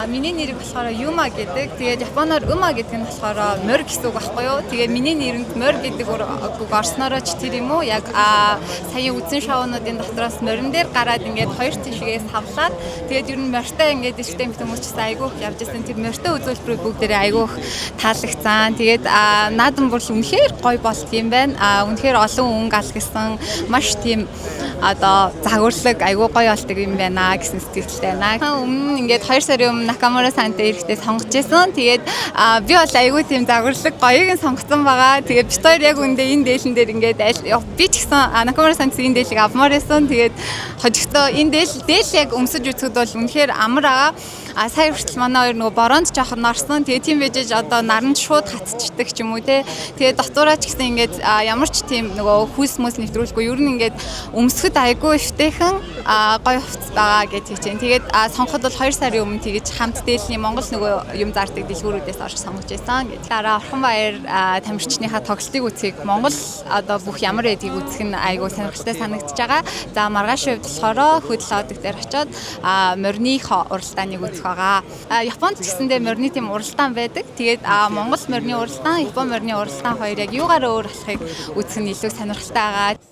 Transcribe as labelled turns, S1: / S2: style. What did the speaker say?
S1: Миний нэр болохоор Юма гэдэг. Тэгээд японоор Ума гэдэг нь болохоор морь гэсэн үг байхгүй юу? Тэгээд миний нэрэнд морь гэдэг үг орсноороо ч тэр юм уу? Яг сая үзэн шоунуудын дотроос морин дээр гараад ингээд хоёр тишгээс хавлаад тэгээд ер нь морьтой ингээд дэвштэй хүмүүс ч айгүйх явж байсан. Тэр морьтой үзүүлбэрүүд бүгдээрээ айгүйх таалагдсан. Тэгээд наадам бүр үнэхээр гоё болт юм байна. Үнэхээр олон өнгө алгасан маш тийм одоо загварлаг айгүй гоё болтыг юм байна гэсэн сэтгэлтэй байна. Өмнө ингээд 2 сарын өмнө Накамура сантай ирэхдээ сонгож байсан. Тэгээд би бол айгүй тийм загварлаг гоёг нь сонгосон байгаа. Тэгээд бид хоёр яг үндэ энэ дээлэн дээр ингээд би ч гэсэн Накамура сантай энэ дээлийг авмаар байсан. Тэгээд хожигдоо энэ дээл яг өмсөж үзэхэд бол үнэхээр амар байгаа. Сая хүртэл манай хоёр нөгөө бороонд жоохон орсон. Тэгээд тийм байжээж одоо наранд шууд хатчихдаг ч юм уу те. Тэгээд дотоороо ч гэсэн ингээд ямар ч тийм нөгөө хүүс мэс нэвтрүүлгүй ер нь ингээд өмсөхөд айгүй өвтэйхэн гоё хувцас байгаа гэж хэлчихээн. Тэгээд сонгоход бол 2 сарын өмнө тэгэж хамт дээлний Монгол нөгөө юм зардаг дэлгүүрүүдээс орж сонгож байсан гэж. Дараа Орхонбаяр тамирчныхаа тоглолтыг үзхийг Монгол одоо бүх ямар байдгийг үзэх нь айгүй сонирхолтой санагдаж байгаа. За маргааш үед болохоор хөдөл одог дээр очиод морины уралдааныг үзэх байгаа. Японд ч гэсэндээ морины тийм уралдаан байдаг. Тэгээд Монгол морины уралдаан, Япон морины уралдаан хоёр яг юугаар өөр болохыг үзэх нь илүү сонирхолтой байгаа.